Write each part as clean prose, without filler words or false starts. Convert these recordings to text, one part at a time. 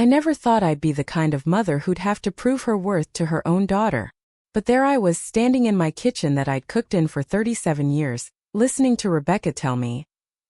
I never thought I'd be the kind of mother who'd have to prove her worth to her own daughter. But there I was standing in my kitchen that I'd cooked in for 37 years, listening to Rebecca tell me,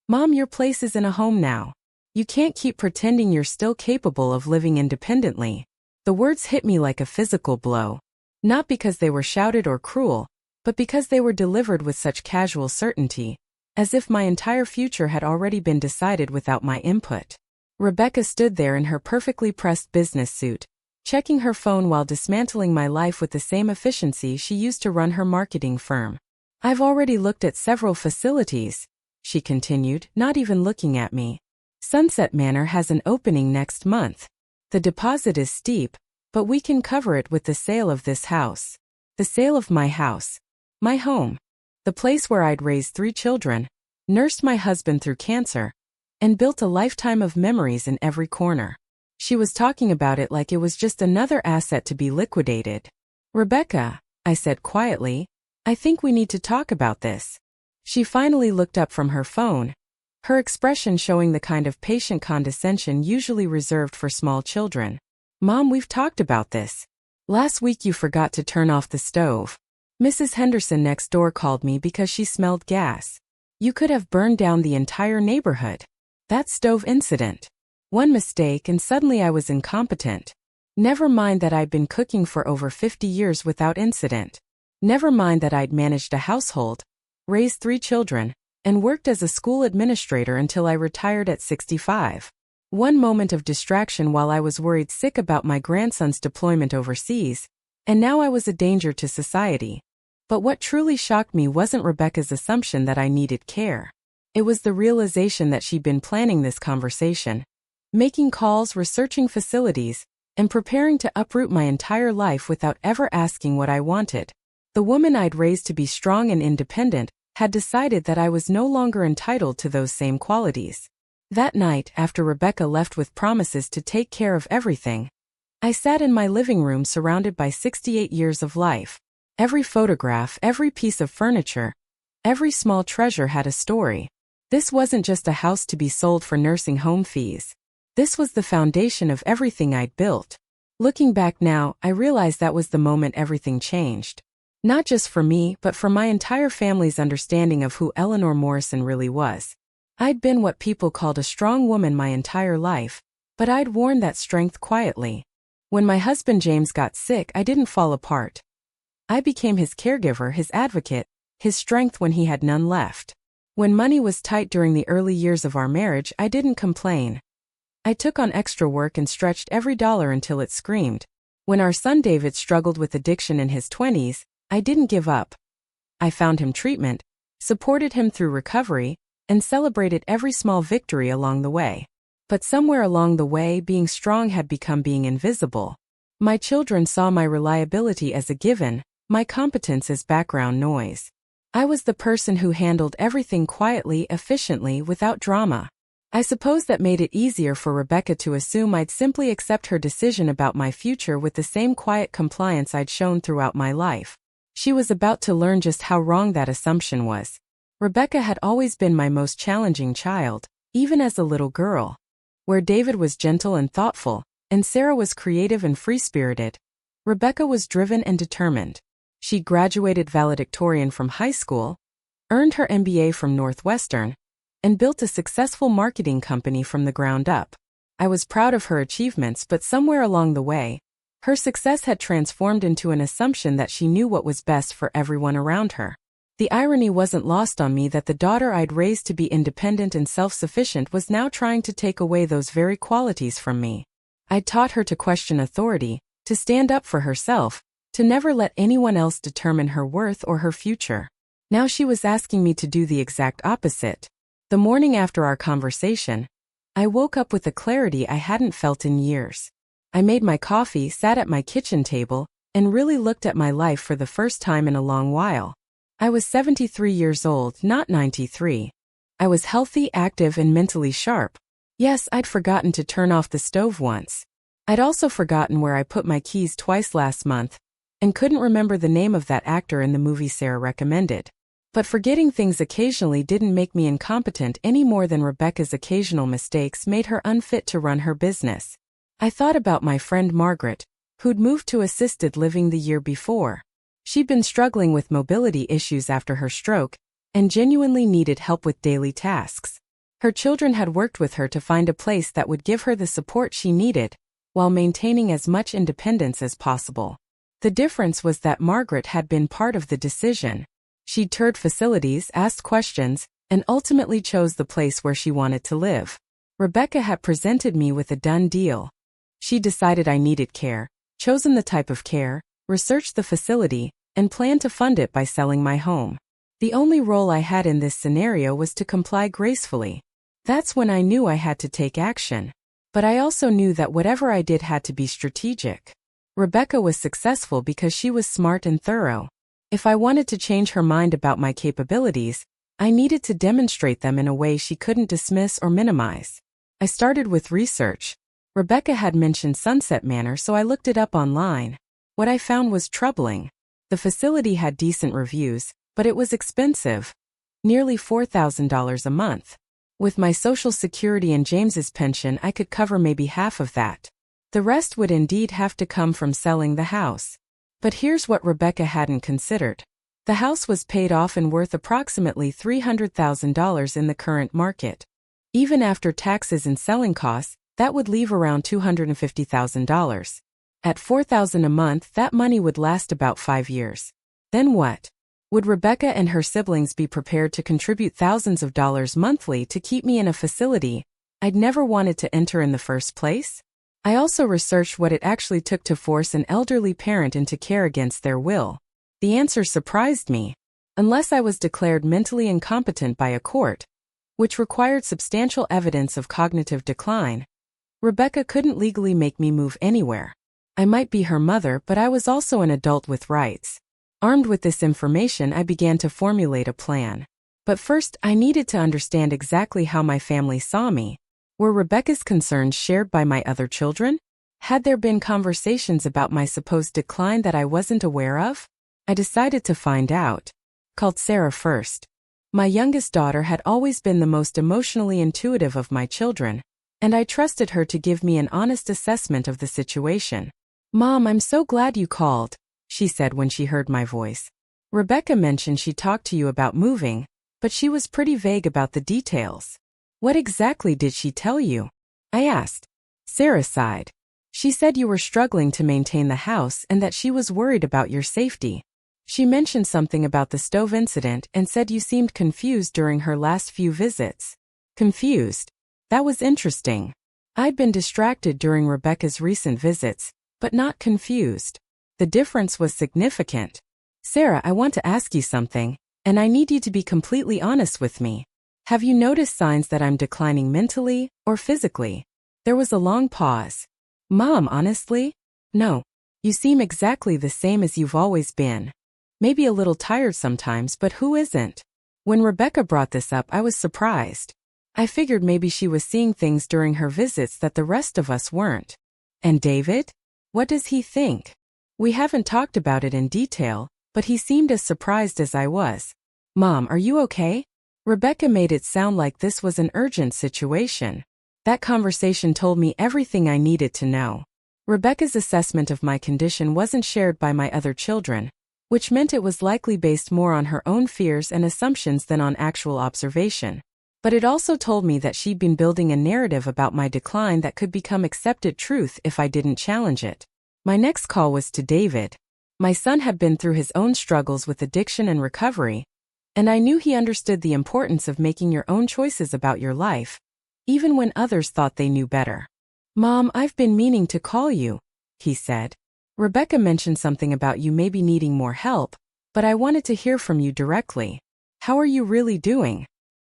"Mom, your place is in a home now. You can't keep pretending you're still capable of living independently." The words hit me like a physical blow. Not because they were shouted or cruel, but because they were delivered with such casual certainty, as if my entire future had already been decided without my input. Rebecca stood there in her perfectly pressed business suit, checking her phone while dismantling my life with the same efficiency she used to run her marketing firm. "I've already looked at several facilities," she continued, not even looking at me. "Sunset Manor has an opening next month. The deposit is steep, but we can cover it with the sale of this house. The sale of my house. My home. The place where I'd raised 3 children, nursed my husband through cancer, and built a lifetime of memories in every corner." She was talking about it like it was just another asset to be liquidated. "Rebecca," I said quietly, "I think we need to talk about this." She finally looked up from her phone, her expression showing the kind of patient condescension usually reserved for small children. "Mom, we've talked about this. Last week you forgot to turn off the stove. Mrs. Henderson next door called me because she smelled gas. You could have burned down the entire neighborhood. That stove incident. One mistake and suddenly I was incompetent. Never mind that I'd been cooking for over 50 years without incident. Never mind that I'd managed a household, raised 3 children, and worked as a school administrator until I retired at 65. One moment of distraction while I was worried sick about my grandson's deployment overseas, and now I was a danger to society. But what truly shocked me wasn't Rebecca's assumption that I needed care. It was the realization that she'd been planning this conversation, making calls, researching facilities, and preparing to uproot my entire life without ever asking what I wanted. The woman I'd raised to be strong and independent had decided that I was no longer entitled to those same qualities. That night, after Rebecca left with promises to take care of everything, I sat in my living room surrounded by 68 years of life. Every photograph, every piece of furniture, every small treasure had a story. This wasn't just a house to be sold for nursing home fees. This was the foundation of everything I'd built. Looking back now, I realize that was the moment everything changed. Not just for me, but for my entire family's understanding of who Eleanor Morrison really was. I'd been what people called a strong woman my entire life, but I'd worn that strength quietly. When my husband James got sick, I didn't fall apart. I became his caregiver, his advocate, his strength when he had none left. When money was tight during the early years of our marriage, I didn't complain. I took on extra work and stretched every dollar until it screamed. When our son David struggled with addiction in his 20s, I didn't give up. I found him treatment, supported him through recovery, and celebrated every small victory along the way. But somewhere along the way, being strong had become being invisible. My children saw my reliability as a given, my competence as background noise. I was the person who handled everything quietly, efficiently, without drama. I suppose that made it easier for Rebecca to assume I'd simply accept her decision about my future with the same quiet compliance I'd shown throughout my life. She was about to learn just how wrong that assumption was. Rebecca had always been my most challenging child, even as a little girl. Where David was gentle and thoughtful, and Sarah was creative and free-spirited, Rebecca was driven and determined. She graduated valedictorian from high school, earned her MBA from Northwestern, and built a successful marketing company from the ground up. I was proud of her achievements, but somewhere along the way, her success had transformed into an assumption that she knew what was best for everyone around her. The irony wasn't lost on me that the daughter I'd raised to be independent and self-sufficient was now trying to take away those very qualities from me. I'd taught her to question authority, to stand up for herself, to never let anyone else determine her worth or her future. Now she was asking me to do the exact opposite. The morning after our conversation, I woke up with a clarity I hadn't felt in years. I made my coffee, sat at my kitchen table, and really looked at my life for the first time in a long while. I was 73 years old, not 93. I was healthy, active, and mentally sharp. Yes, I'd forgotten to turn off the stove once. I'd also forgotten where I put my keys twice last month, and couldn't remember the name of that actor in the movie Sarah recommended. But forgetting things occasionally didn't make me incompetent any more than Rebecca's occasional mistakes made her unfit to run her business. I thought about my friend Margaret, who'd moved to assisted living the year before. She'd been struggling with mobility issues after her stroke and genuinely needed help with daily tasks. Her children had worked with her to find a place that would give her the support she needed while maintaining as much independence as possible. The difference was that Margaret had been part of the decision. She'd toured facilities, asked questions, and ultimately chose the place where she wanted to live. Rebecca had presented me with a done deal. She decided I needed care, chosen the type of care, researched the facility, and planned to fund it by selling my home. The only role I had in this scenario was to comply gracefully. That's when I knew I had to take action. But I also knew that whatever I did had to be strategic. Rebecca was successful because she was smart and thorough. If I wanted to change her mind about my capabilities, I needed to demonstrate them in a way she couldn't dismiss or minimize. I started with research. Rebecca had mentioned Sunset Manor, so I looked it up online. What I found was troubling. The facility had decent reviews, but it was expensive. Nearly $4,000 a month. With my Social Security and James's pension, I could cover maybe half of that. The rest would indeed have to come from selling the house. But here's what Rebecca hadn't considered. The house was paid off and worth approximately $300,000 in the current market. Even after taxes and selling costs, that would leave around $250,000. At $4,000 a month, that money would last about 5 years. Then what? Would Rebecca and her siblings be prepared to contribute thousands of dollars monthly to keep me in a facility I'd never wanted to enter in the first place? I also researched what it actually took to force an elderly parent into care against their will. The answer surprised me. Unless I was declared mentally incompetent by a court, which required substantial evidence of cognitive decline, Rebecca couldn't legally make me move anywhere. I might be her mother, but I was also an adult with rights. Armed with this information, I began to formulate a plan. But first, I needed to understand exactly how my family saw me. Were Rebecca's concerns shared by my other children? Had there been conversations about my supposed decline that I wasn't aware of? I decided to find out. Called Sarah first. My youngest daughter had always been the most emotionally intuitive of my children, and I trusted her to give me an honest assessment of the situation. "Mom, I'm so glad you called," she said when she heard my voice. "Rebecca mentioned she talked to you about moving, but she was pretty vague about the details. What exactly did she tell you?" I asked. Sarah sighed. "She said you were struggling to maintain the house and that she was worried about your safety. She mentioned something about the stove incident and said you seemed confused during her last few visits." Confused? That was interesting. I'd been distracted during Rebecca's recent visits, but not confused. The difference was significant. "Sarah, I want to ask you something, and I need you to be completely honest with me. Have you noticed signs that I'm declining mentally or physically?" There was a long pause. "Mom, honestly? No. You seem exactly the same as you've always been. Maybe a little tired sometimes, but who isn't?" When Rebecca brought this up, I was surprised. I figured maybe she was seeing things during her visits that the rest of us weren't. "And David? What does he think?" "We haven't talked about it in detail, but he seemed as surprised as I was." "Mom, are you okay?" Rebecca made it sound like this was an urgent situation. That conversation told me everything I needed to know. Rebecca's assessment of my condition wasn't shared by my other children, which meant it was likely based more on her own fears and assumptions than on actual observation. But it also told me that she'd been building a narrative about my decline that could become accepted truth if I didn't challenge it. My next call was to David. My son had been through his own struggles with addiction and recovery, and I knew he understood the importance of making your own choices about your life, even when others thought they knew better. "Mom, I've been meaning to call you," he said. "Rebecca mentioned something about you maybe needing more help, but I wanted to hear from you directly. How are you really doing?"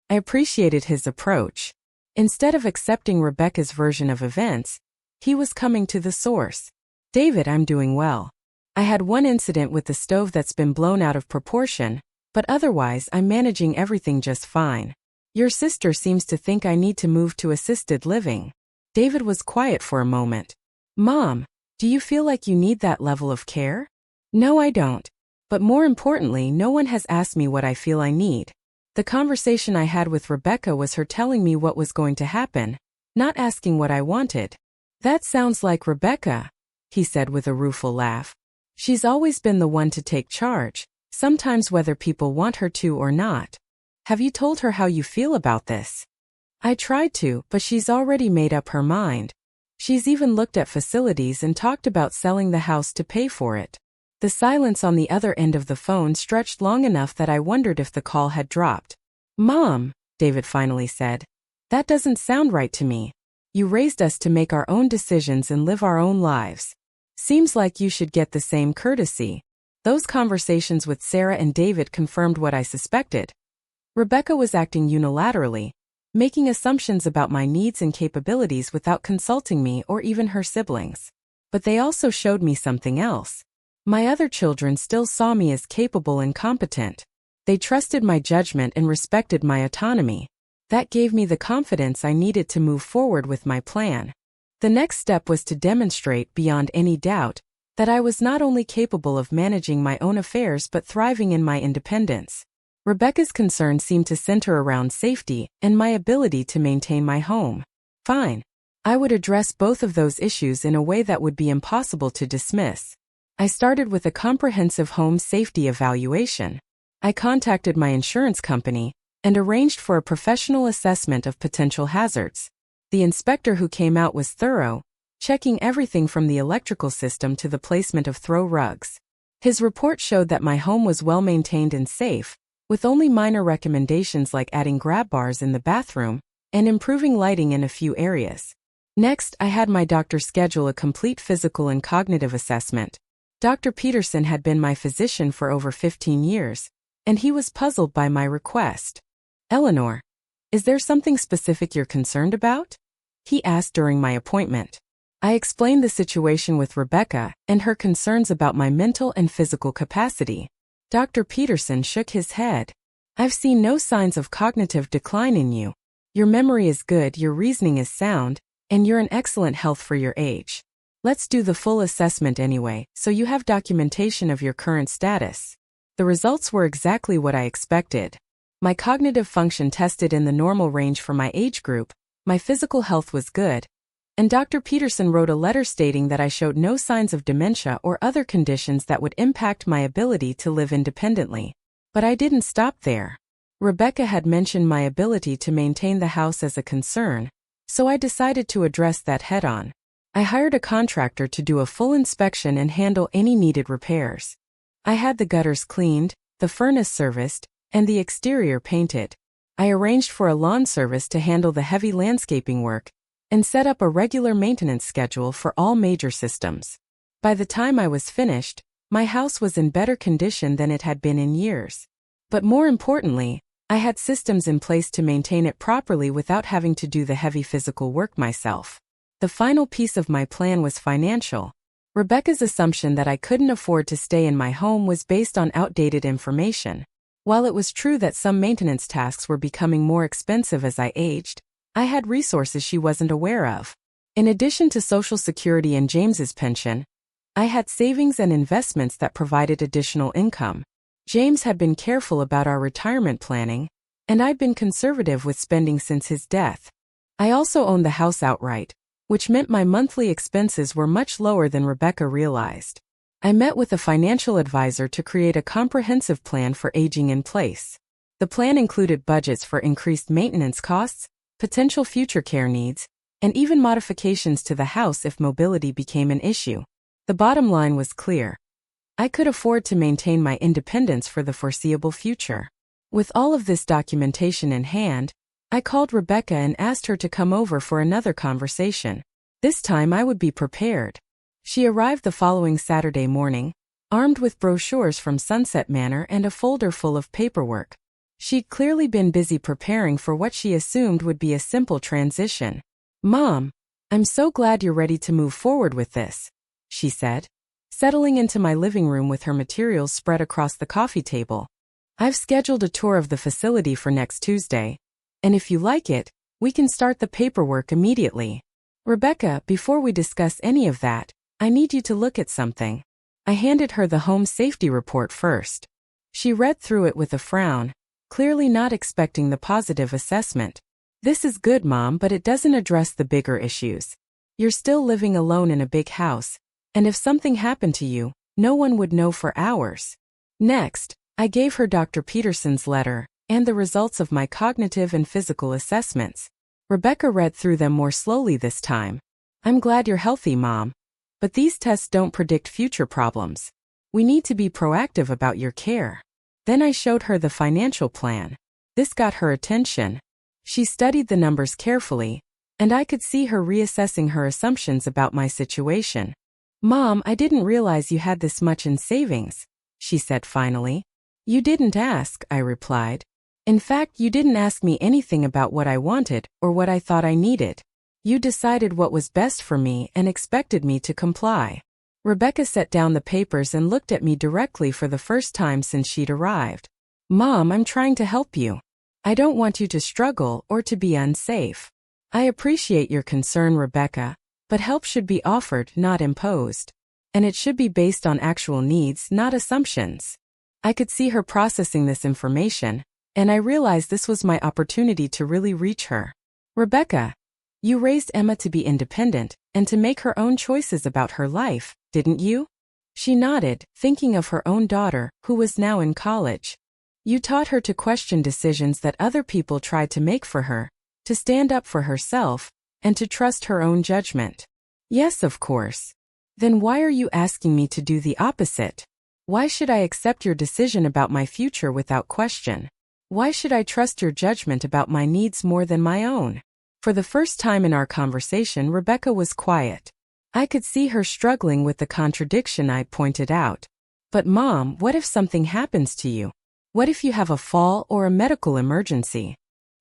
I appreciated his approach. Instead of accepting Rebecca's version of events, he was coming to the source. "David, I'm doing well. I had one incident with the stove that's been blown out of proportion, but otherwise I'm managing everything just fine. Your sister seems to think I need to move to assisted living." David was quiet for a moment. "Mom, do you feel like you need that level of care?" "No, I don't. But more importantly, no one has asked me what I feel I need." The conversation I had with Rebecca was her telling me what was going to happen, not asking what I wanted. That sounds like Rebecca, he said with a rueful laugh. She's always been the one to take charge, sometimes whether people want her to or not. Have you told her how you feel about this? I tried to, but she's already made up her mind. She's even looked at facilities and talked about selling the house to pay for it. The silence on the other end of the phone stretched long enough that I wondered if the call had dropped. Mom, David finally said. That doesn't sound right to me. You raised us to make our own decisions and live our own lives. Seems like you should get the same courtesy. Those conversations with Sarah and David confirmed what I suspected. Rebecca was acting unilaterally, making assumptions about my needs and capabilities without consulting me or even her siblings. But they also showed me something else. My other children still saw me as capable and competent. They trusted my judgment and respected my autonomy. That gave me the confidence I needed to move forward with my plan. The next step was to demonstrate beyond any doubt that I was not only capable of managing my own affairs but thriving in my independence. Rebecca's concern seemed to center around safety and my ability to maintain my home. Fine. I would address both of those issues in a way that would be impossible to dismiss. I started with a comprehensive home safety evaluation. I contacted my insurance company and arranged for a professional assessment of potential hazards. The inspector who came out was thorough, checking everything from the electrical system to the placement of throw rugs. His report showed that my home was well maintained and safe, with only minor recommendations like adding grab bars in the bathroom and improving lighting in a few areas. Next, I had my doctor schedule a complete physical and cognitive assessment. Dr. Peterson had been my physician for over 15 years, and he was puzzled by my request. Eleanor, is there something specific you're concerned about? He asked during my appointment. I explained the situation with Rebecca and her concerns about my mental and physical capacity. Dr. Peterson shook his head. I've seen no signs of cognitive decline in you. Your memory is good, your reasoning is sound, and you're in excellent health for your age. Let's do the full assessment anyway, so you have documentation of your current status. The results were exactly what I expected. My cognitive function tested in the normal range for my age group, my physical health was good, and Dr. Peterson wrote a letter stating that I showed no signs of dementia or other conditions that would impact my ability to live independently. But I didn't stop there. Rebecca had mentioned my ability to maintain the house as a concern, so I decided to address that head-on. I hired a contractor to do a full inspection and handle any needed repairs. I had the gutters cleaned, the furnace serviced, and the exterior painted. I arranged for a lawn service to handle the heavy landscaping work, and set up a regular maintenance schedule for all major systems. By the time I was finished, my house was in better condition than it had been in years. But more importantly, I had systems in place to maintain it properly without having to do the heavy physical work myself. The final piece of my plan was financial. Rebecca's assumption that I couldn't afford to stay in my home was based on outdated information. While it was true that some maintenance tasks were becoming more expensive as I aged, I had resources she wasn't aware of. In addition to Social Security and James's pension, I had savings and investments that provided additional income. James had been careful about our retirement planning, and I'd been conservative with spending since his death. I also owned the house outright, which meant my monthly expenses were much lower than Rebecca realized. I met with a financial advisor to create a comprehensive plan for aging in place. The plan included budgets for increased maintenance costs, potential future care needs, and even modifications to the house if mobility became an issue. The bottom line was clear. I could afford to maintain my independence for the foreseeable future. With all of this documentation in hand, I called Rebecca and asked her to come over for another conversation. This time I would be prepared. She arrived the following Saturday morning, armed with brochures from Sunset Manor and a folder full of paperwork. She'd clearly been busy preparing for what she assumed would be a simple transition. "Mom, I'm so glad you're ready to move forward with this," she said, settling into my living room with her materials spread across the coffee table. "I've scheduled a tour of the facility for next Tuesday, and if you like it, we can start the paperwork immediately. Rebecca, before we discuss any of that, I need you to look at something." I handed her the home safety report first. She read through it with a frown, clearly not expecting the positive assessment. "This is good, Mom, but it doesn't address the bigger issues. You're still living alone in a big house, and if something happened to you, no one would know for hours. Next, I gave her Dr. Peterson's letter and the results of my cognitive and physical assessments. Rebecca read through them more slowly this time. I'm glad you're healthy, Mom. But these tests don't predict future problems. We need to be proactive about your care. Then I showed her the financial plan. This got her attention. She studied the numbers carefully, and I could see her reassessing her assumptions about my situation. Mom, I didn't realize you had this much in savings, she said finally. You didn't ask, I replied. In fact, you didn't ask me anything about what I wanted or what I thought I needed. You decided what was best for me and expected me to comply. Rebecca set down the papers and looked at me directly for the first time since she'd arrived. Mom, I'm trying to help you. I don't want you to struggle or to be unsafe. I appreciate your concern, Rebecca, but help should be offered, not imposed. And it should be based on actual needs, not assumptions. I could see her processing this information, and I realized this was my opportunity to really reach her. Rebecca, you raised Emma to be independent and to make her own choices about her life, didn't you? She nodded, thinking of her own daughter, who was now in college. You taught her to question decisions that other people tried to make for her, to stand up for herself, and to trust her own judgment. Yes, of course. Then why are you asking me to do the opposite? Why should I accept your decision about my future without question? Why should I trust your judgment about my needs more than my own? For the first time in our conversation, Rebecca was quiet. I could see her struggling with the contradiction I'd pointed out. But Mom, what if something happens to you? What if you have a fall or a medical emergency?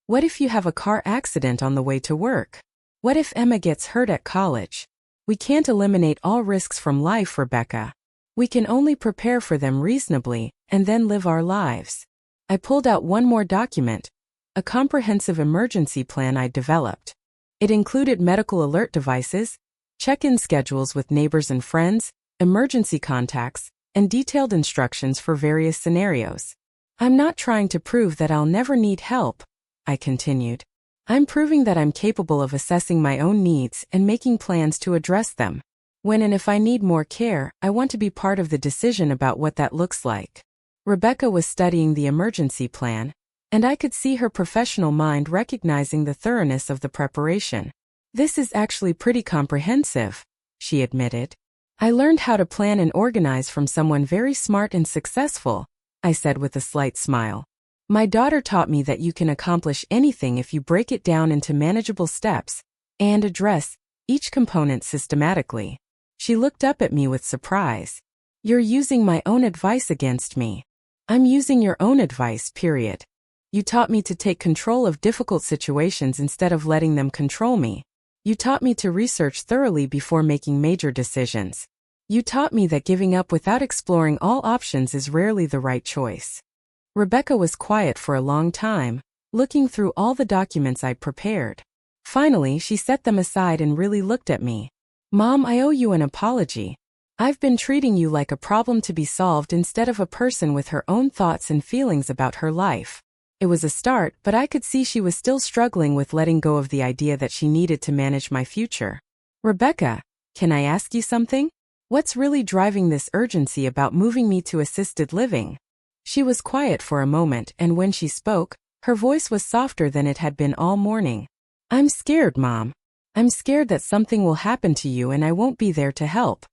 What if you have a car accident on the way to work? What if Emma gets hurt at college? We can't eliminate all risks from life, Rebecca. We can only prepare for them reasonably and then live our lives. I pulled out one more document, a comprehensive emergency plan I'd developed. It included medical alert devices, check-in schedules with neighbors and friends, emergency contacts, and detailed instructions for various scenarios. I'm not trying to prove that I'll never need help, I continued. I'm proving that I'm capable of assessing my own needs and making plans to address them. When and if I need more care, I want to be part of the decision about what that looks like. Rebecca was studying the emergency plan, and I could see her professional mind recognizing the thoroughness of the preparation. This is actually pretty comprehensive, she admitted. I learned how to plan and organize from someone very smart and successful, I said with a slight smile. My daughter taught me that you can accomplish anything if you break it down into manageable steps and address each component systematically. She looked up at me with surprise. You're using my own advice against me. I'm using your own advice, period. You taught me to take control of difficult situations instead of letting them control me. You taught me to research thoroughly before making major decisions. You taught me that giving up without exploring all options is rarely the right choice. Rebecca was quiet for a long time, looking through all the documents I'd prepared. Finally, she set them aside and really looked at me. Mom, I owe you an apology. I've been treating you like a problem to be solved instead of a person with her own thoughts and feelings about her life. It was a start, but I could see she was still struggling with letting go of the idea that she needed to manage my future. Rebecca, can I ask you something? What's really driving this urgency about moving me to assisted living? She was quiet for a moment, and when she spoke, her voice was softer than it had been all morning. I'm scared, Mom. I'm scared that something will happen to you and I won't be there to help.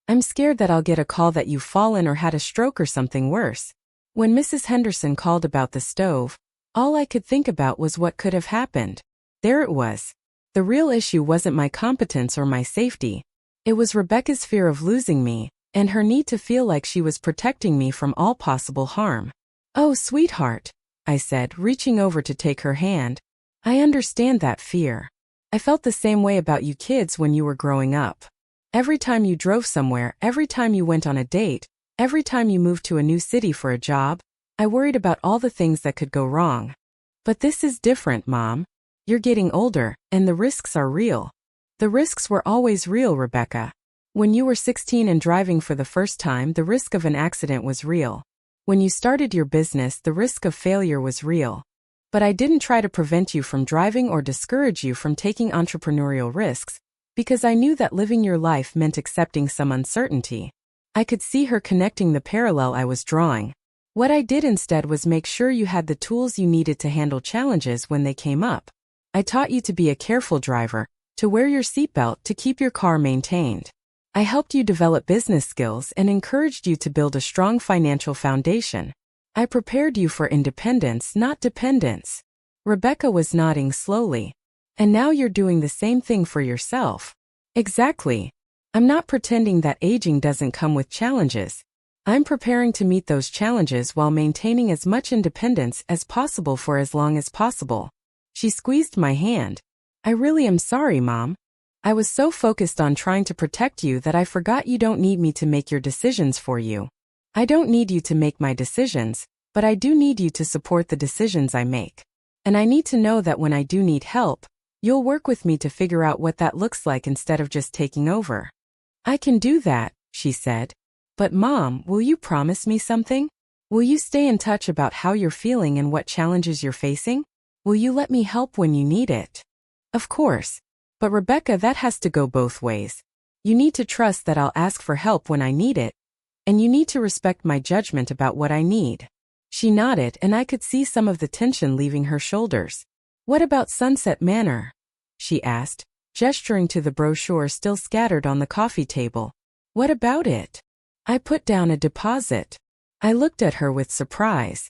I'm scared that I'll get a call that you've fallen or had a stroke or something worse. When Mrs. Henderson called about the stove, all I could think about was what could have happened. There it was. The real issue wasn't my competence or my safety. It was Rebecca's fear of losing me, and her need to feel like she was protecting me from all possible harm. Oh, sweetheart, I said, reaching over to take her hand. I understand that fear. I felt the same way about you kids when you were growing up. Every time you drove somewhere, every time you went on a date, every time you moved to a new city for a job, I worried about all the things that could go wrong. But this is different, Mom. You're getting older, and the risks are real. The risks were always real, Rebecca. When you were 16 and driving for the first time, the risk of an accident was real. When you started your business, the risk of failure was real. But I didn't try to prevent you from driving or discourage you from taking entrepreneurial risks, because I knew that living your life meant accepting some uncertainty. I could see her connecting the parallel I was drawing. What I did instead was make sure you had the tools you needed to handle challenges when they came up. I taught you to be a careful driver, to wear your seatbelt, to keep your car maintained. I helped you develop business skills and encouraged you to build a strong financial foundation. I prepared you for independence, not dependence. Rebecca was nodding slowly. And now you're doing the same thing for yourself. Exactly. I'm not pretending that aging doesn't come with challenges. I'm preparing to meet those challenges while maintaining as much independence as possible for as long as possible. She squeezed my hand. I really am sorry, Mom. I was so focused on trying to protect you that I forgot you don't need me to make your decisions for you. I don't need you to make my decisions, but I do need you to support the decisions I make. And I need to know that when I do need help, you'll work with me to figure out what that looks like instead of just taking over. I can do that, she said. But Mom, will you promise me something? Will you stay in touch about how you're feeling and what challenges you're facing? Will you let me help when you need it? Of course. But Rebecca, that has to go both ways. You need to trust that I'll ask for help when I need it, and you need to respect my judgment about what I need. She nodded, and I could see some of the tension leaving her shoulders. What about Sunset Manor? She asked, gesturing to the brochure still scattered on the coffee table. What about it? I put down a deposit. I looked at her with surprise.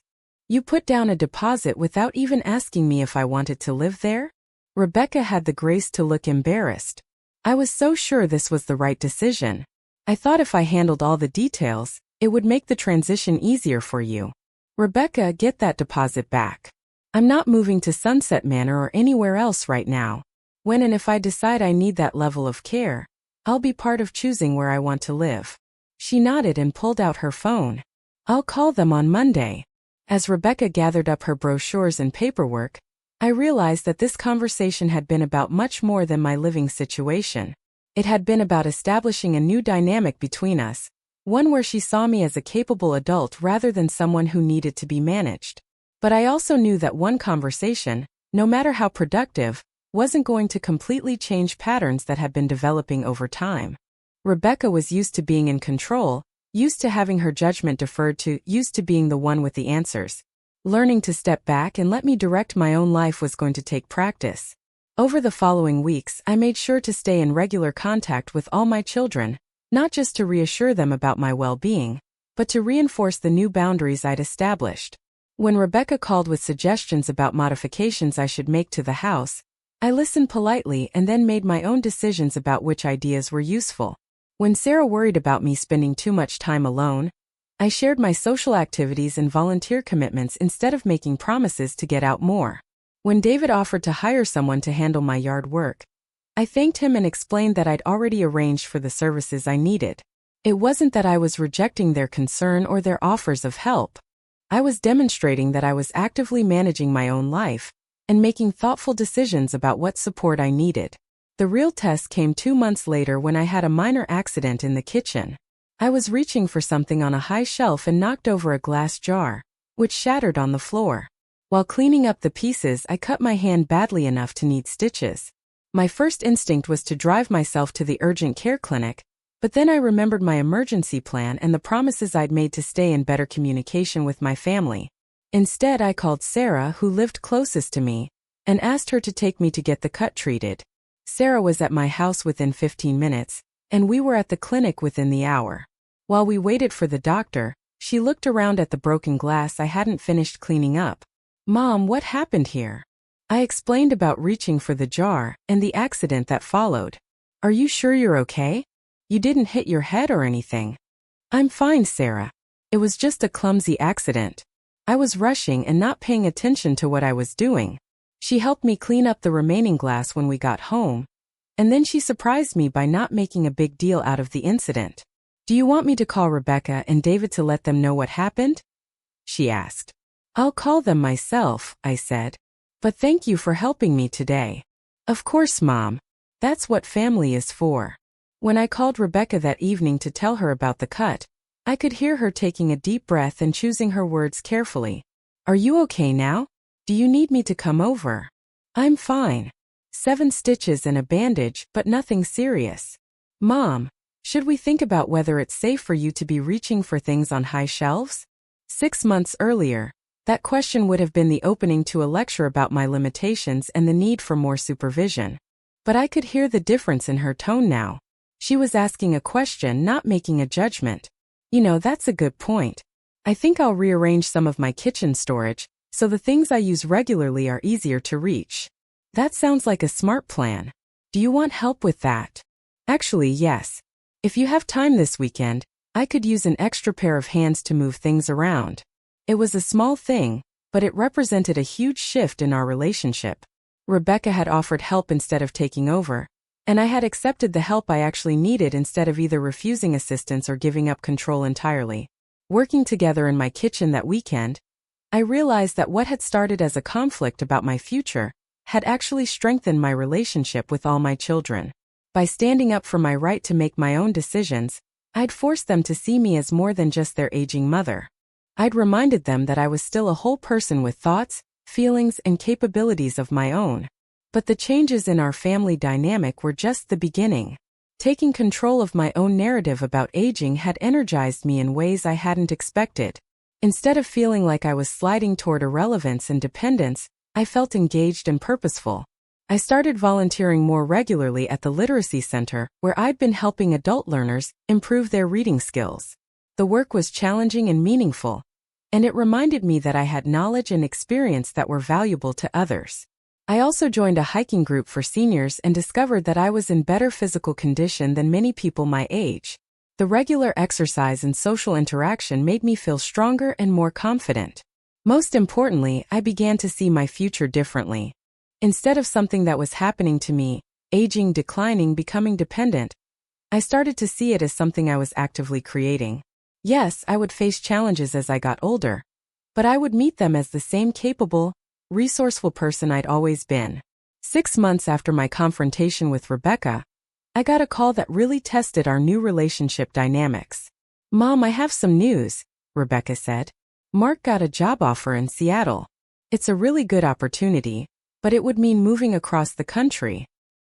You put down a deposit without even asking me if I wanted to live there? Rebecca had the grace to look embarrassed. I was so sure this was the right decision. I thought if I handled all the details, it would make the transition easier for you. Rebecca, get that deposit back. I'm not moving to Sunset Manor or anywhere else right now. When and if I decide I need that level of care, I'll be part of choosing where I want to live. She nodded and pulled out her phone. I'll call them on Monday. As Rebecca gathered up her brochures and paperwork, I realized that this conversation had been about much more than my living situation. It had been about establishing a new dynamic between us, one where she saw me as a capable adult rather than someone who needed to be managed. But I also knew that one conversation, no matter how productive, wasn't going to completely change patterns that had been developing over time. Rebecca was used to being in control, used to having her judgment deferred to, used to being the one with the answers. Learning to step back and let me direct my own life was going to take practice. Over the following weeks, I made sure to stay in regular contact with all my children, not just to reassure them about my well-being, but to reinforce the new boundaries I'd established. When Rebecca called with suggestions about modifications I should make to the house, I listened politely and then made my own decisions about which ideas were useful. When Sarah worried about me spending too much time alone, I shared my social activities and volunteer commitments instead of making promises to get out more. When David offered to hire someone to handle my yard work, I thanked him and explained that I'd already arranged for the services I needed. It wasn't that I was rejecting their concern or their offers of help. I was demonstrating that I was actively managing my own life and making thoughtful decisions about what support I needed. The real test came 2 months later when I had a minor accident in the kitchen. I was reaching for something on a high shelf and knocked over a glass jar, which shattered on the floor. While cleaning up the pieces, I cut my hand badly enough to need stitches. My first instinct was to drive myself to the urgent care clinic, but then I remembered my emergency plan and the promises I'd made to stay in better communication with my family. Instead, I called Sarah, who lived closest to me, and asked her to take me to get the cut treated. Sarah was at my house within 15 minutes, and we were at the clinic within the hour. While we waited for the doctor, she looked around at the broken glass I hadn't finished cleaning up. Mom, what happened here? I explained about reaching for the jar and the accident that followed. Are you sure you're okay? You didn't hit your head or anything? I'm fine, Sarah. It was just a clumsy accident. I was rushing and not paying attention to what I was doing. She helped me clean up the remaining glass when we got home, and then she surprised me by not making a big deal out of the incident. Do you want me to call Rebecca and David to let them know what happened? She asked. I'll call them myself, I said. But thank you for helping me today. Of course, Mom. That's what family is for. When I called Rebecca that evening to tell her about the cut, I could hear her taking a deep breath and choosing her words carefully. Are you okay now? Do you need me to come over? I'm fine. 7 stitches and a bandage, but nothing serious. Mom, should we think about whether it's safe for you to be reaching for things on high shelves? 6 months earlier, that question would have been the opening to a lecture about my limitations and the need for more supervision. But I could hear the difference in her tone now. She was asking a question, not making a judgment. That's a good point. I think I'll rearrange some of my kitchen storage, so the things I use regularly are easier to reach. That sounds like a smart plan. Do you want help with that? Actually, yes. If you have time this weekend, I could use an extra pair of hands to move things around. It was a small thing, but it represented a huge shift in our relationship. Rebecca had offered help instead of taking over, and I had accepted the help I actually needed instead of either refusing assistance or giving up control entirely. Working together in my kitchen that weekend, I realized that what had started as a conflict about my future had actually strengthened my relationship with all my children. By standing up for my right to make my own decisions, I'd forced them to see me as more than just their aging mother. I'd reminded them that I was still a whole person with thoughts, feelings, and capabilities of my own. But the changes in our family dynamic were just the beginning. Taking control of my own narrative about aging had energized me in ways I hadn't expected. Instead of feeling like I was sliding toward irrelevance and dependence, I felt engaged and purposeful. I started volunteering more regularly at the literacy center, where I'd been helping adult learners improve their reading skills. The work was challenging and meaningful, and it reminded me that I had knowledge and experience that were valuable to others. I also joined a hiking group for seniors and discovered that I was in better physical condition than many people my age. The regular exercise and social interaction made me feel stronger and more confident. Most importantly, I began to see my future differently. Instead of something that was happening to me, aging, declining, becoming dependent, I started to see it as something I was actively creating. Yes, I would face challenges as I got older, but I would meet them as the same capable, resourceful person I'd always been. 6 months after my confrontation with Rebecca, I got a call that really tested our new relationship dynamics. "Mom, I have some news," Rebecca said. "Mark got a job offer in Seattle. It's a really good opportunity, but it would mean moving across the country."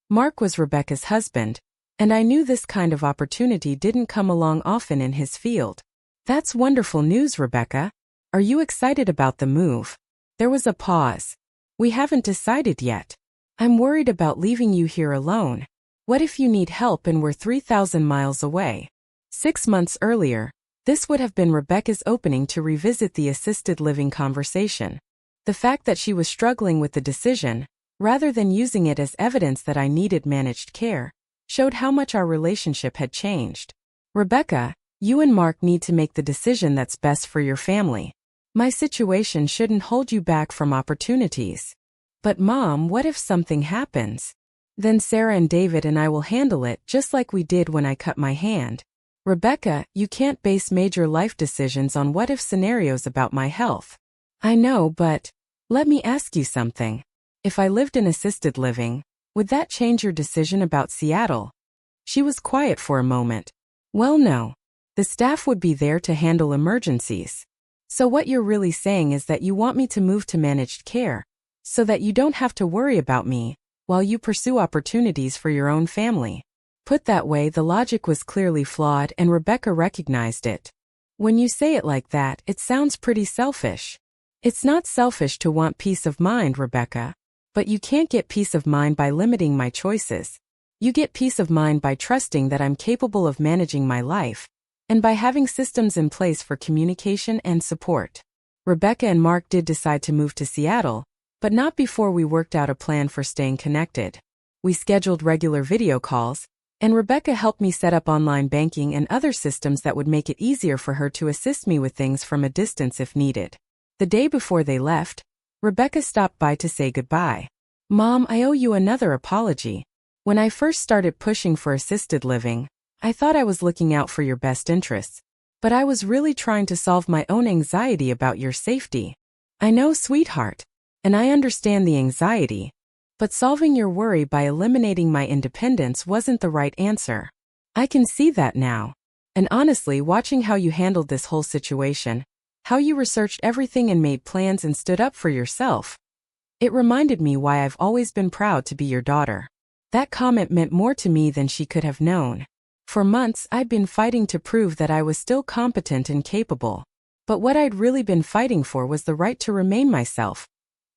Mark was Rebecca's husband, and I knew this kind of opportunity didn't come along often in his field. "That's wonderful news, Rebecca. Are you excited about the move?" There was a pause. "We haven't decided yet. I'm worried about leaving you here alone. What if you need help and we're 3,000 miles away?" 6 months earlier, this would have been Rebecca's opening to revisit the assisted living conversation. The fact that she was struggling with the decision, rather than using it as evidence that I needed managed care, showed how much our relationship had changed. "Rebecca, you and Mark need to make the decision that's best for your family. My situation shouldn't hold you back from opportunities." "But Mom, what if something happens?" "Then Sarah and David and I will handle it just like we did when I cut my hand." "Rebecca, you can't base major life decisions on what-if scenarios about my health." "I know, but let me ask you something. If I lived in assisted living, would that change your decision about Seattle?" She was quiet for a moment. "Well, no. The staff would be there to handle emergencies. So what you're really saying is that you want me to move to managed care, so that you don't have to worry about me, while you pursue opportunities for your own family." Put that way, the logic was clearly flawed, and Rebecca recognized it. "When you say it like that, it sounds pretty selfish." "It's not selfish to want peace of mind, Rebecca. But you can't get peace of mind by limiting my choices. You get peace of mind by trusting that I'm capable of managing my life, and by having systems in place for communication and support." Rebecca and Mark did decide to move to Seattle, but not before we worked out a plan for staying connected. We scheduled regular video calls, and Rebecca helped me set up online banking and other systems that would make it easier for her to assist me with things from a distance if needed. The day before they left, Rebecca stopped by to say goodbye. "Mom, I owe you another apology. When I first started pushing for assisted living, I thought I was looking out for your best interests, but I was really trying to solve my own anxiety about your safety." "I know, sweetheart, and I understand the anxiety, but solving your worry by eliminating my independence wasn't the right answer. I can see that now. And honestly, watching how you handled this whole situation, how you researched everything and made plans and stood up for yourself, It reminded me why I've always been proud to be your daughter. That comment meant more to me than she could have known. For months, I'd been fighting to prove that I was still competent and capable. But what I'd really been fighting for was the right to remain myself.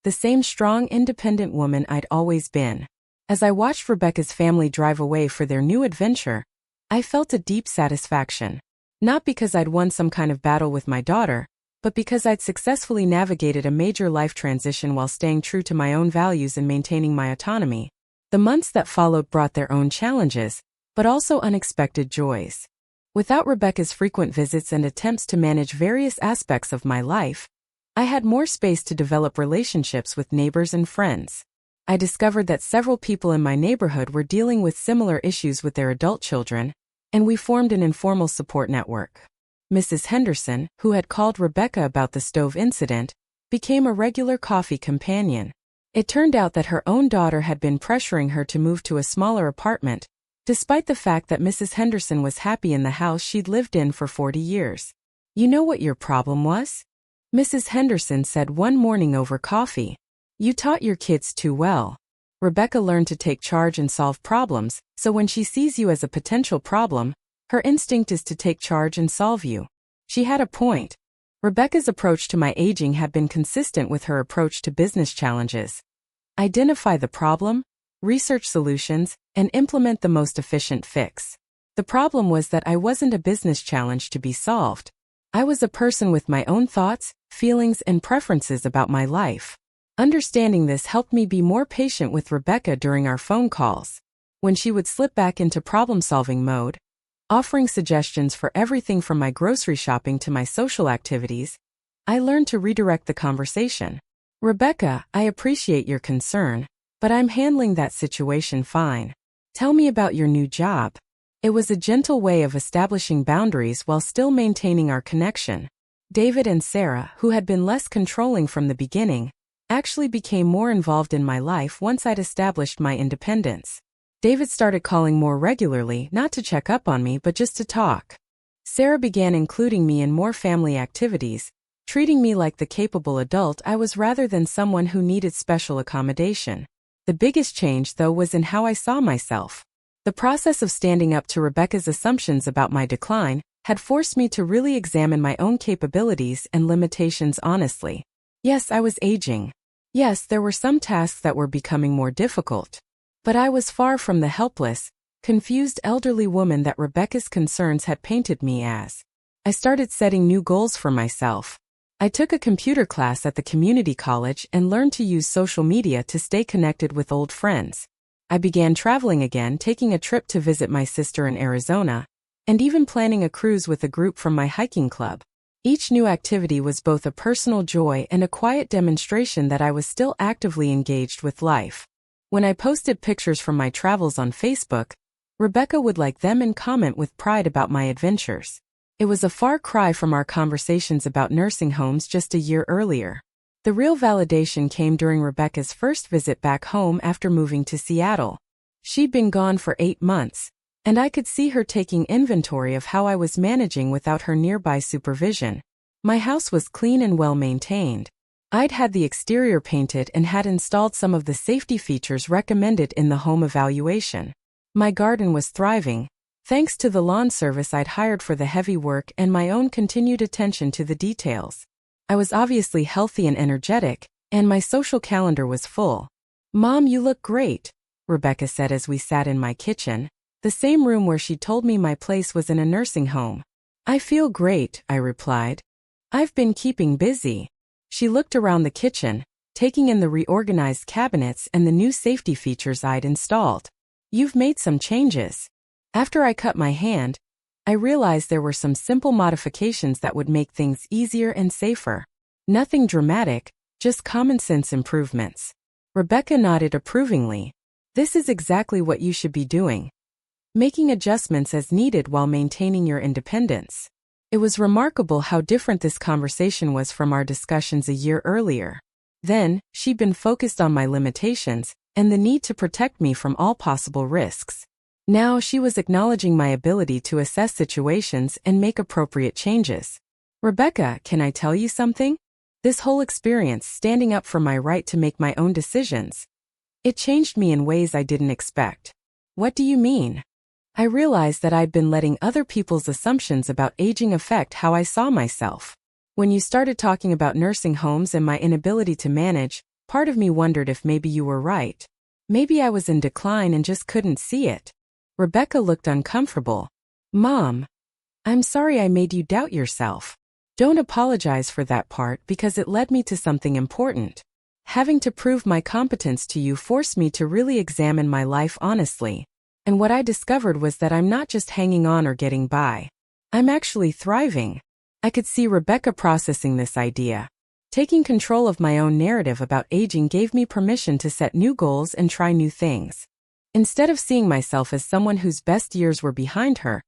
The same strong, independent woman I'd always been. As I watched Rebecca's family drive away for their new adventure, I felt a deep satisfaction. Not because I'd won some kind of battle with my daughter, but because I'd successfully navigated a major life transition while staying true to my own values and maintaining my autonomy. The months that followed brought their own challenges, but also unexpected joys. Without Rebecca's frequent visits and attempts to manage various aspects of my life, I had more space to develop relationships with neighbors and friends. I discovered that several people in my neighborhood were dealing with similar issues with their adult children, and we formed an informal support network. Mrs. Henderson, who had called Rebecca about the stove incident, became a regular coffee companion. It turned out that her own daughter had been pressuring her to move to a smaller apartment, despite the fact that Mrs. Henderson was happy in the house she'd lived in for 40 years. "You know what your problem was?" Mrs. Henderson said one morning over coffee. "You taught your kids too well." Rebecca learned to take charge and solve problems, so when she sees you as a potential problem, her instinct is to take charge and solve you. She had a point. Rebecca's approach to my aging had been consistent with her approach to business challenges. Identify the problem, research solutions, and implement the most efficient fix. The problem was that I wasn't a business challenge to be solved. I was a person with my own thoughts, feelings, and preferences about my life. Understanding this helped me be more patient with Rebecca during our phone calls. When she would slip back into problem-solving mode, offering suggestions for everything from my grocery shopping to my social activities, I learned to redirect the conversation. "Rebecca, I appreciate your concern, but I'm handling that situation fine. Tell me about your new job." It was a gentle way of establishing boundaries while still maintaining our connection. David and Sarah, who had been less controlling from the beginning, actually became more involved in my life once I'd established my independence. David started calling more regularly, not to check up on me but just to talk. Sarah began including me in more family activities, treating me like the capable adult I was rather than someone who needed special accommodation. The biggest change, though, was in how I saw myself. The process of standing up to Rebecca's assumptions about my decline had forced me to really examine my own capabilities and limitations honestly. Yes, I was aging. Yes, there were some tasks that were becoming more difficult. But I was far from the helpless, confused elderly woman that Rebecca's concerns had painted me as. I started setting new goals for myself. I took a computer class at the community college and learned to use social media to stay connected with old friends. I began traveling again, taking a trip to visit my sister in Arizona, and even planning a cruise with a group from my hiking club. Each new activity was both a personal joy and a quiet demonstration that I was still actively engaged with life. When I posted pictures from my travels on Facebook, Rebecca would like them and comment with pride about my adventures. It was a far cry from our conversations about nursing homes just a year earlier. The real validation came during Rebecca's first visit back home after moving to Seattle. She'd been gone for 8 months, and I could see her taking inventory of how I was managing without her nearby supervision. My house was clean and well maintained. I'd had the exterior painted and had installed some of the safety features recommended in the home evaluation. My garden was thriving, thanks to the lawn service I'd hired for the heavy work and my own continued attention to the details. I was obviously healthy and energetic, and my social calendar was full. "Mom, you look great," Rebecca said as we sat in my kitchen, the same room where she told me my place was in a nursing home. "I feel great," I replied. "I've been keeping busy." She looked around the kitchen, taking in the reorganized cabinets and the new safety features I'd installed. "You've made some changes." After I cut my hand, I realized there were some simple modifications that would make things easier and safer. Nothing dramatic, just common sense improvements. Rebecca nodded approvingly. "This is exactly what you should be doing. Making adjustments as needed while maintaining your independence." It was remarkable how different this conversation was from our discussions a year earlier. Then, she'd been focused on my limitations and the need to protect me from all possible risks. Now she was acknowledging my ability to assess situations and make appropriate changes. "Rebecca, can I tell you something?" This whole experience standing up for my right to make my own decisions. It changed me in ways I didn't expect. What do you mean? I realized that I'd been letting other people's assumptions about aging affect how I saw myself. When you started talking about nursing homes and my inability to manage, part of me wondered if maybe you were right. Maybe I was in decline and just couldn't see it. Rebecca looked uncomfortable. Mom, I'm sorry I made you doubt yourself. Don't apologize for that part because it led me to something important. Having to prove my competence to you forced me to really examine my life honestly. And what I discovered was that I'm not just hanging on or getting by. I'm actually thriving. I could see Rebecca processing this idea. Taking control of my own narrative about aging gave me permission to set new goals and try new things. Instead of seeing myself as someone whose best years were behind her,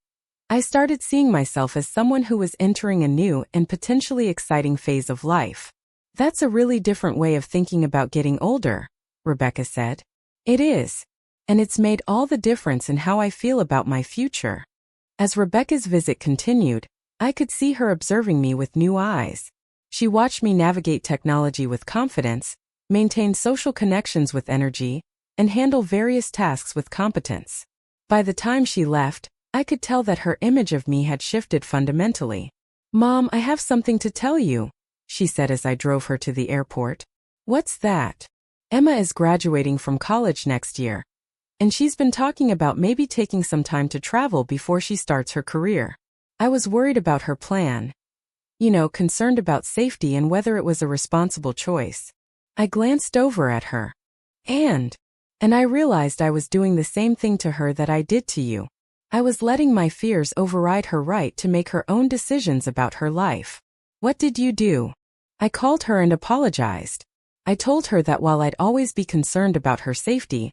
I started seeing myself as someone who was entering a new and potentially exciting phase of life. That's a really different way of thinking about getting older, Rebecca said. It is. And it's made all the difference in how I feel about my future. As Rebecca's visit continued, I could see her observing me with new eyes. She watched me navigate technology with confidence, maintain social connections with energy, and handle various tasks with competence. By the time she left, I could tell that her image of me had shifted fundamentally. Mom, I have something to tell you, she said as I drove her to the airport. What's that? Emma is graduating from college next year, and she's been talking about maybe taking some time to travel before she starts her career. I was worried about her plan. Concerned about safety and whether it was a responsible choice. I glanced over at her. And I realized I was doing the same thing to her that I did to you. I was letting my fears override her right to make her own decisions about her life. What did you do? I called her and apologized. I told her that while I'd always be concerned about her safety,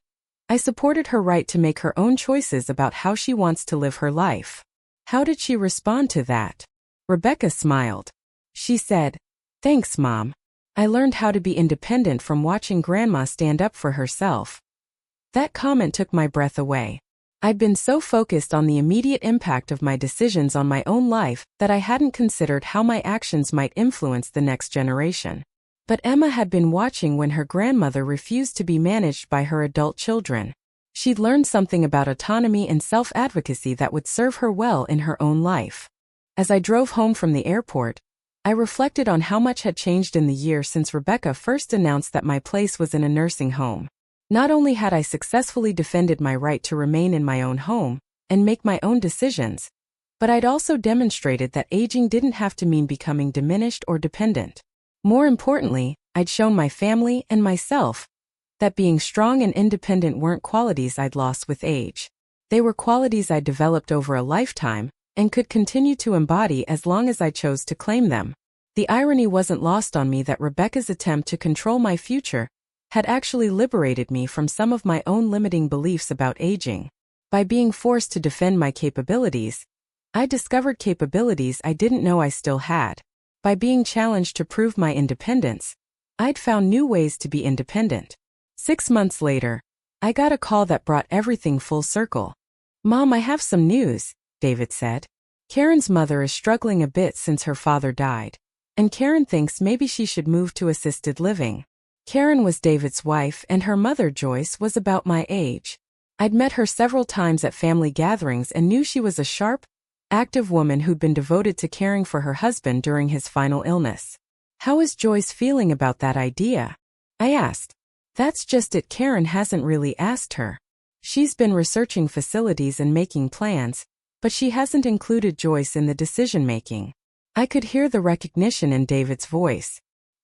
I supported her right to make her own choices about how she wants to live her life. How did she respond to that? Rebecca smiled. She said, "Thanks, Mom. I learned how to be independent from watching Grandma stand up for herself." That comment took my breath away. I'd been so focused on the immediate impact of my decisions on my own life that I hadn't considered how my actions might influence the next generation. But Emma had been watching when her grandmother refused to be managed by her adult children. She'd learned something about autonomy and self-advocacy that would serve her well in her own life. As I drove home from the airport, I reflected on how much had changed in the year since Rebecca first announced that my place was in a nursing home. Not only had I successfully defended my right to remain in my own home and make my own decisions, but I'd also demonstrated that aging didn't have to mean becoming diminished or dependent. More importantly, I'd shown my family and myself that being strong and independent weren't qualities I'd lost with age. They were qualities I developed over a lifetime and could continue to embody as long as I chose to claim them. The irony wasn't lost on me that Rebecca's attempt to control my future had actually liberated me from some of my own limiting beliefs about aging. By being forced to defend my capabilities, I discovered capabilities I didn't know I still had. By being challenged to prove my independence, I'd found new ways to be independent. 6 months later, I got a call that brought everything full circle. "Mom, I have some news," David said. "Karen's mother is struggling a bit since her father died, and Karen thinks maybe she should move to assisted living." Karen was David's wife and her mother Joyce was about my age. I'd met her several times at family gatherings and knew she was a sharp, active woman who'd been devoted to caring for her husband during his final illness. "How is Joyce feeling about that idea?" I asked. "That's just it, Karen hasn't really asked her. She's been researching facilities and making plans, but she hasn't included Joyce in the decision-making." I could hear the recognition in David's voice.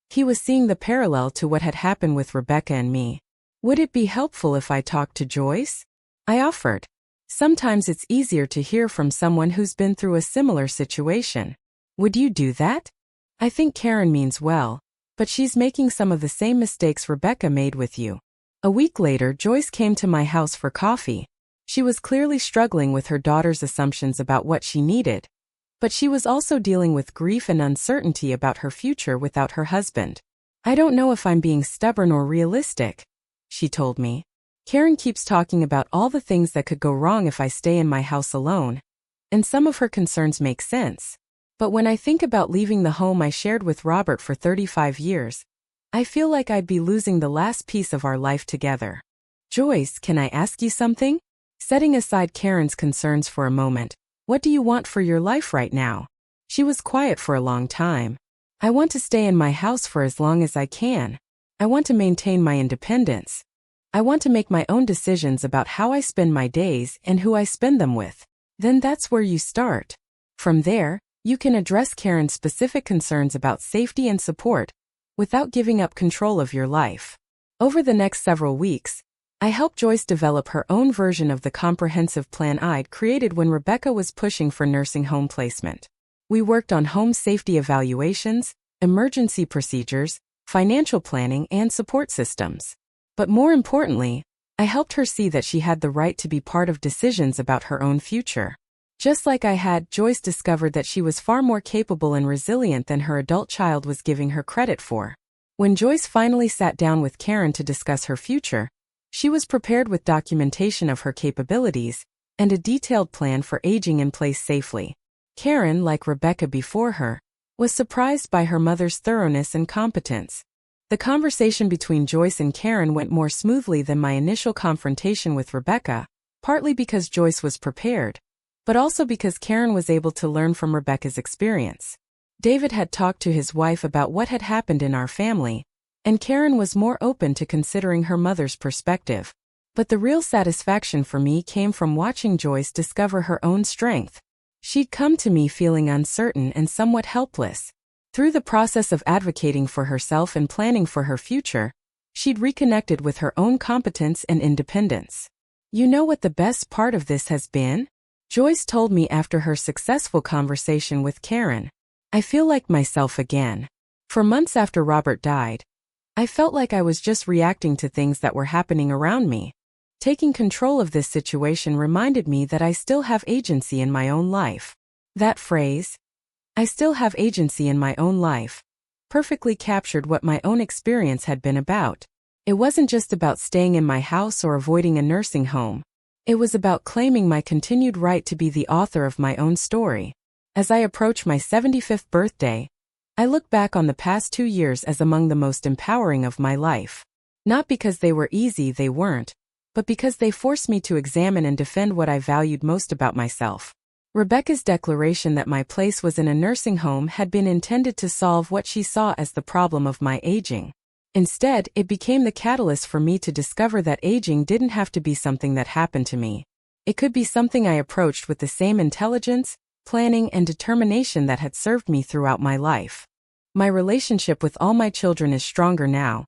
He was seeing the parallel to what had happened with Rebecca and me. "Would it be helpful if I talked to Joyce?" I offered. "Sometimes it's easier to hear from someone who's been through a similar situation." "Would you do that?" "I think Karen means well, but she's making some of the same mistakes Rebecca made with you." A week later, Joyce came to my house for coffee. She was clearly struggling with her daughter's assumptions about what she needed, but she was also dealing with grief and uncertainty about her future without her husband. "I don't know if I'm being stubborn or realistic," she told me. "Karen keeps talking about all the things that could go wrong if I stay in my house alone, and some of her concerns make sense. But when I think about leaving the home I shared with Robert for 35 years, I feel like I'd be losing the last piece of our life together. Joyce, can I ask you something? Setting aside Karen's concerns for a moment, what do you want for your life right now? She was quiet for a long time. I want to stay in my house for as long as I can. I want to maintain my independence. I want to make my own decisions about how I spend my days and who I spend them with. Then that's where you start. From there, you can address Karen's specific concerns about safety and support without giving up control of your life. Over the next several weeks, I helped Joyce develop her own version of the comprehensive plan I'd created when Rebecca was pushing for nursing home placement. We worked on home safety evaluations, emergency procedures, financial planning, and support systems. But more importantly, I helped her see that she had the right to be part of decisions about her own future. Just like I had, Joyce discovered that she was far more capable and resilient than her adult child was giving her credit for. When Joyce finally sat down with Karen to discuss her future, she was prepared with documentation of her capabilities and a detailed plan for aging in place safely. Karen, like Rebecca before her, was surprised by her mother's thoroughness and competence. The conversation between Joyce and Karen went more smoothly than my initial confrontation with Rebecca, partly because Joyce was prepared, but also because Karen was able to learn from Rebecca's experience. David had talked to his wife about what had happened in our family, and Karen was more open to considering her mother's perspective. But the real satisfaction for me came from watching Joyce discover her own strength. She'd come to me feeling uncertain and somewhat helpless. Through the process of advocating for herself and planning for her future, she'd reconnected with her own competence and independence. You know what the best part of this has been? Joyce told me after her successful conversation with Karen. I feel like myself again. For months after Robert died, I felt like I was just reacting to things that were happening around me. Taking control of this situation reminded me that I still have agency in my own life. That phrase, I still have agency in my own life, perfectly captured what my own experience had been about. It wasn't just about staying in my house or avoiding a nursing home. It was about claiming my continued right to be the author of my own story. As I approach my 75th birthday, I look back on the past 2 years as among the most empowering of my life. Not because they were easy, they weren't, but because they forced me to examine and defend what I valued most about myself. Rebecca's declaration that my place was in a nursing home had been intended to solve what she saw as the problem of my aging. Instead, it became the catalyst for me to discover that aging didn't have to be something that happened to me. It could be something I approached with the same intelligence, planning, and determination that had served me throughout my life. My relationship with all my children is stronger now,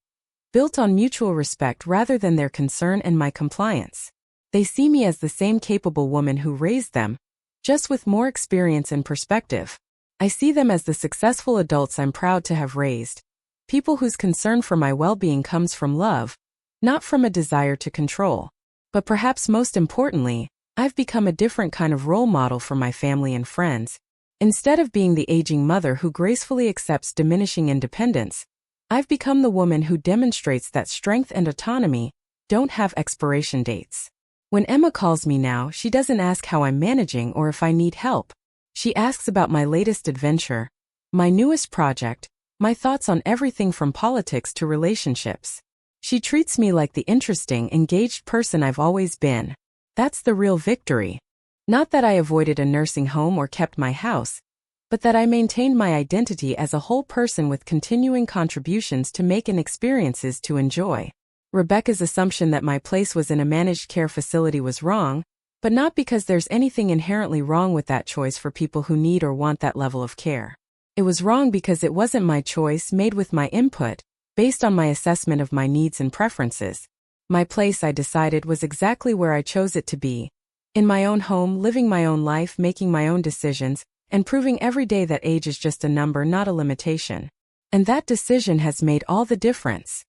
built on mutual respect rather than their concern and my compliance. They see me as the same capable woman who raised them, just with more experience and perspective. I see them as the successful adults I'm proud to have raised, people whose concern for my well-being comes from love, not from a desire to control. But perhaps most importantly, I've become a different kind of role model for my family and friends. Instead of being the aging mother who gracefully accepts diminishing independence, I've become the woman who demonstrates that strength and autonomy don't have expiration dates. When Emma calls me now, she doesn't ask how I'm managing or if I need help. She asks about my latest adventure, my newest project, my thoughts on everything from politics to relationships. She treats me like the interesting, engaged person I've always been. That's the real victory. Not that I avoided a nursing home or kept my house, but that I maintained my identity as a whole person with continuing contributions to make and experiences to enjoy. Rebecca's assumption that my place was in a managed care facility was wrong, but not because there's anything inherently wrong with that choice for people who need or want that level of care. It was wrong because it wasn't my choice made with my input, based on my assessment of my needs and preferences. My place, I decided, was exactly where I chose it to be. In my own home, living my own life, making my own decisions, and proving every day that age is just a number, not a limitation. And that decision has made all the difference.